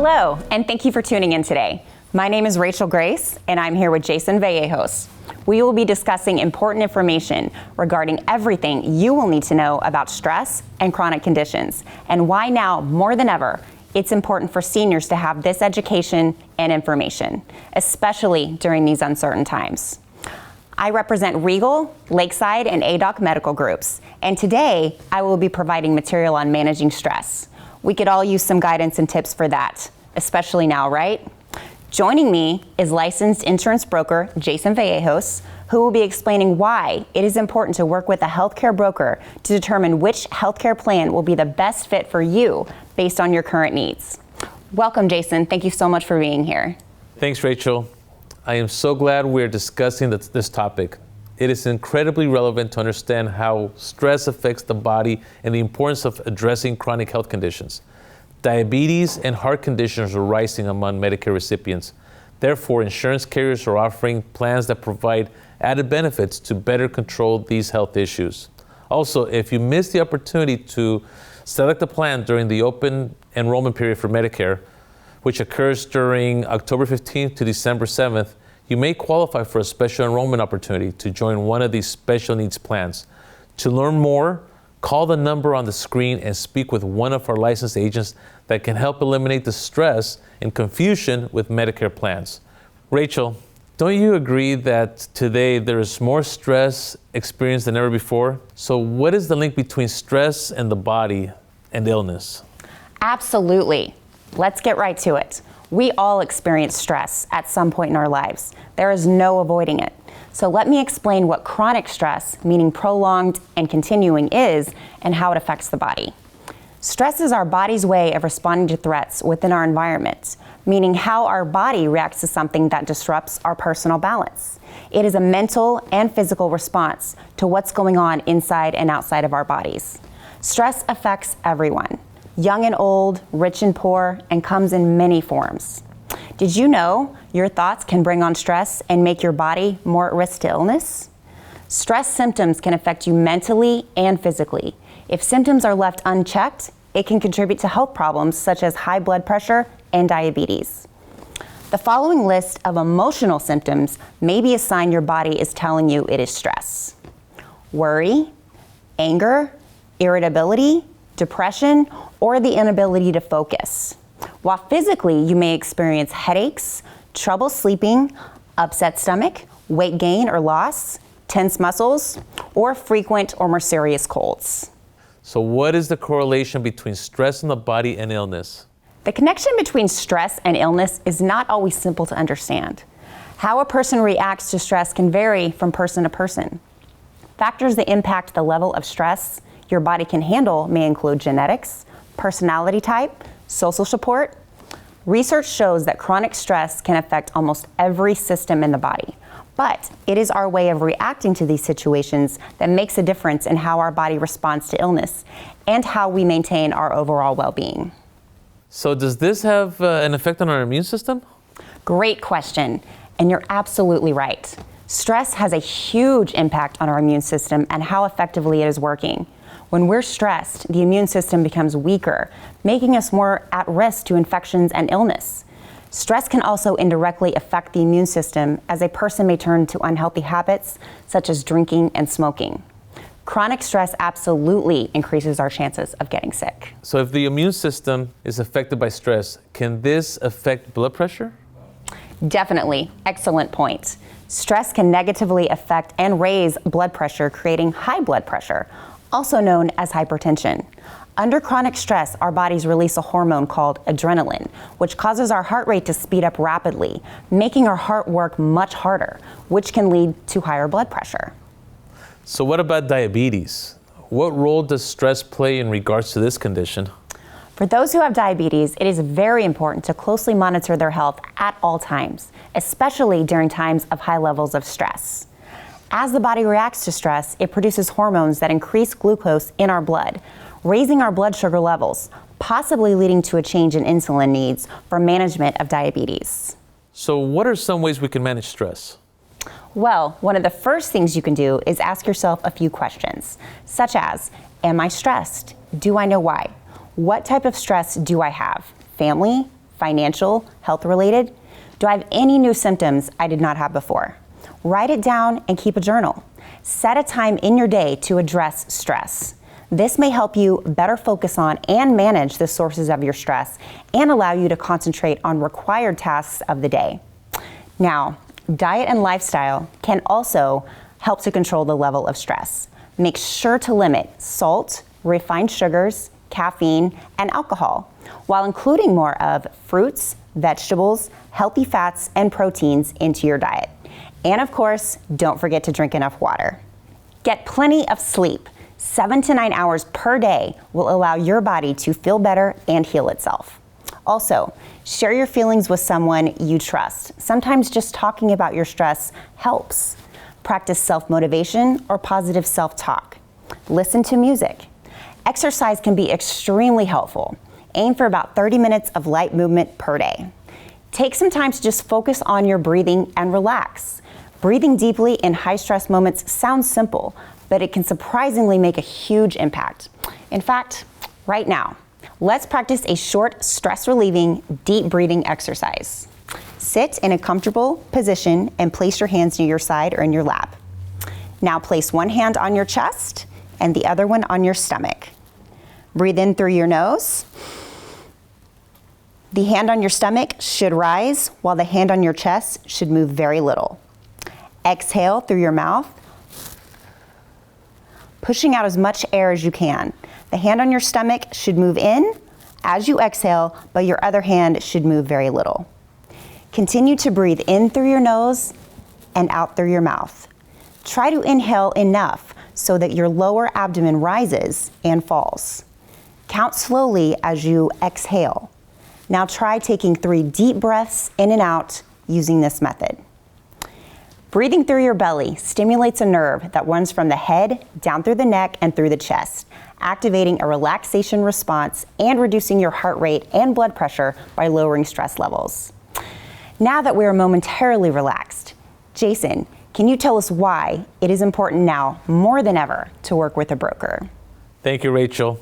Hello, and thank you for tuning in today. My name is Rachel Grace, and I'm here with Jason Vallejos. We will be discussing important information regarding everything you will need to know about stress and chronic conditions, and why now, more than ever, it's important for seniors to have this education and information, especially during these uncertain times. I represent Regal, Lakeside, and AGA Medical Groups, and today I will be providing material on managing stress. We could all use some guidance and tips for that, especially now, right? Joining me is licensed insurance broker Jason Vallejos, who will be explaining why it is important to work with a healthcare broker to determine which healthcare plan will be the best fit for you based on your current needs. Welcome, Jason. Thank you so much for being here. Thanks, Rachel. I am so glad we're discussing this topic. It is incredibly relevant to understand how stress affects the body and the importance of addressing chronic health conditions. Diabetes and heart conditions are rising among Medicare recipients. Therefore, insurance carriers are offering plans that provide added benefits to better control these health issues. Also, if you missed the opportunity to select a plan during the open enrollment period for Medicare, which occurs during October 15th to December 7th, you may qualify for a special enrollment opportunity to join one of these special needs plans. To learn more, call the number on the screen and speak with one of our licensed agents that can help eliminate the stress and confusion with Medicare plans. Rachel, don't you agree that today there is more stress experienced than ever before? So what is the link between stress and the body and illness? Absolutely. Let's get right to it. We all experience stress at some point in our lives. There is no avoiding it. So let me explain what chronic stress, meaning prolonged and continuing, is and how it affects the body. Stress is our body's way of responding to threats within our environment, meaning how our body reacts to something that disrupts our personal balance. It is a mental and physical response to what's going on inside and outside of our bodies. Stress affects everyone, young and old, rich and poor, and comes in many forms. Did you know your thoughts can bring on stress and make your body more at risk to illness? Stress symptoms can affect you mentally and physically. If symptoms are left unchecked, it can contribute to health problems such as high blood pressure and diabetes. The following list of emotional symptoms may be a sign your body is telling you it is stress: worry, anger, irritability, depression, or the inability to focus. While physically you may experience headaches, trouble sleeping, upset stomach, weight gain or loss, tense muscles, or frequent or more serious colds. So what is the correlation between stress in the body and illness? The connection between stress and illness is not always simple to understand. How a person reacts to stress can vary from person to person. Factors that impact the level of stress your body can handle may include genetics, personality type, social support. Research shows that chronic stress can affect almost every system in the body, but it is our way of reacting to these situations that makes a difference in how our body responds to illness and how we maintain our overall well-being. So does this have an effect on our immune system? Great question, and you're absolutely right. Stress has a huge impact on our immune system and how effectively it is working. When we're stressed, the immune system becomes weaker, making us more at risk to infections and illness. Stress can also indirectly affect the immune system as a person may turn to unhealthy habits such as drinking and smoking. Chronic stress absolutely increases our chances of getting sick. So if the immune system is affected by stress, can this affect blood pressure? Definitely. Excellent point. Stress can negatively affect and raise blood pressure, creating high blood pressure, also known as hypertension. Under chronic stress, our bodies release a hormone called adrenaline, which causes our heart rate to speed up rapidly, making our heart work much harder, which can lead to higher blood pressure. So what about diabetes? What role does stress play in regards to this condition? For those who have diabetes, it is very important to closely monitor their health at all times, especially during times of high levels of stress. As the body reacts to stress, it produces hormones that increase glucose in our blood, raising our blood sugar levels, possibly leading to a change in insulin needs for management of diabetes. So what are some ways we can manage stress? Well, one of the first things you can do is ask yourself a few questions, such as, am I stressed? Do I know why? What type of stress do I have? Family, financial, health-related? Do I have any new symptoms I did not have before? Write it down and keep a journal. Set a time in your day to address stress. This may help you better focus on and manage the sources of your stress and allow you to concentrate on required tasks of the day. Now, diet and lifestyle can also help to control the level of stress. Make sure to limit salt, refined sugars, caffeine, and alcohol, while including more of fruits, vegetables, healthy fats, and proteins into your diet. And of course, don't forget to drink enough water. Get plenty of sleep. 7 to 9 hours per day will allow your body to feel better and heal itself. Also, share your feelings with someone you trust. Sometimes just talking about your stress helps. Practice self-motivation or positive self-talk. Listen to music. Exercise can be extremely helpful. Aim for about 30 minutes of light movement per day. Take some time to just focus on your breathing and relax. Breathing deeply in high-stress moments sounds simple, but it can surprisingly make a huge impact. In fact, right now, let's practice a short, stress-relieving, deep breathing exercise. Sit in a comfortable position and place your hands near your side or in your lap. Now place one hand on your chest and the other one on your stomach. Breathe in through your nose. The hand on your stomach should rise, while the hand on your chest should move very little. Exhale through your mouth, pushing out as much air as you can. The hand on your stomach should move in as you exhale, but your other hand should move very little. Continue to breathe in through your nose and out through your mouth. Try to inhale enough so that your lower abdomen rises and falls. Count slowly as you exhale. Now try taking 3 deep breaths in and out using this method. Breathing through your belly stimulates a nerve that runs from the head down through the neck and through the chest, activating a relaxation response and reducing your heart rate and blood pressure by lowering stress levels. Now that we are momentarily relaxed, Jason, can you tell us why it is important now more than ever to work with a broker? Thank you, Rachel.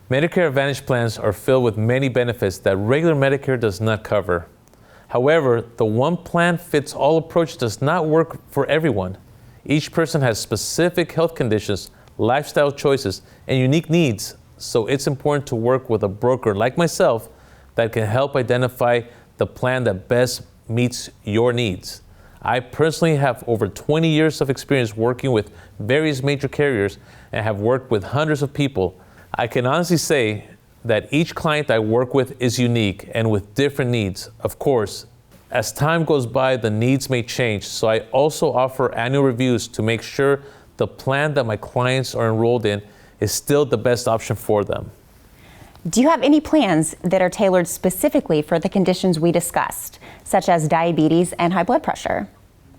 Medicare Advantage plans are filled with many benefits that regular Medicare does not cover. However, the one-plan-fits-all approach does not work for everyone. Each person has specific health conditions, lifestyle choices, and unique needs, so it's important to work with a broker like myself that can help identify the plan that best meets your needs. I personally have over 20 years of experience working with various major carriers and have worked with hundreds of people. I can honestly say that each client I work with is unique and with different needs. Of course, as time goes by, the needs may change, so I also offer annual reviews to make sure the plan that my clients are enrolled in is still the best option for them. Do you have any plans that are tailored specifically for the conditions we discussed, such as diabetes and high blood pressure?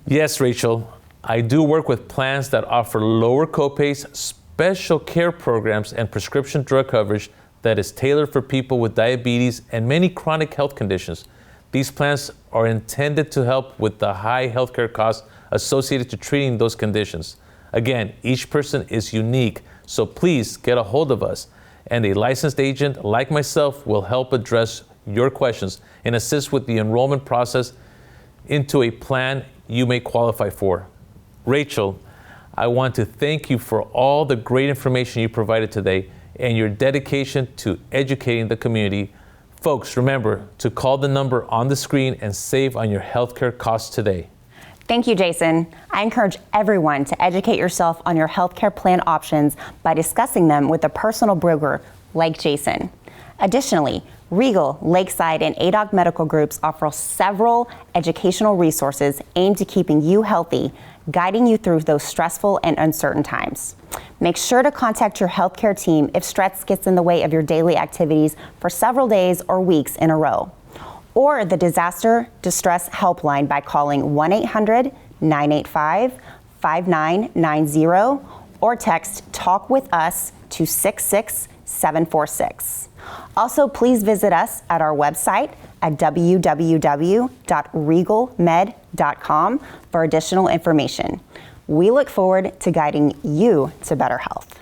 Yes, Rachel. I do work with plans that offer lower copays, special care programs, and prescription drug coverage that is tailored for people with diabetes and many chronic health conditions. These plans are intended to help with the high healthcare costs associated to treating those conditions. Again, each person is unique, so please get a hold of us, and a licensed agent like myself will help address your questions and assist with the enrollment process into a plan you may qualify for. Rachel, I want to thank you for all the great information you provided today and your dedication to educating the community. Folks, remember to call the number on the screen and save on your healthcare costs today. Thank you, Jason. I encourage everyone to educate yourself on your healthcare plan options by discussing them with a personal broker like Jason. Additionally, Regal, Lakeside, and AGA Medical Groups offer several educational resources aimed at keeping you healthy, guiding you through those stressful and uncertain times. Make sure to contact your healthcare team if stress gets in the way of your daily activities for several days or weeks in a row, or the Disaster Distress Helpline by calling 1-800-985-5990 or text TALK WITH US to 66746. Also, please visit us at our website at www.regalmed.com for additional information. We look forward to guiding you to better health.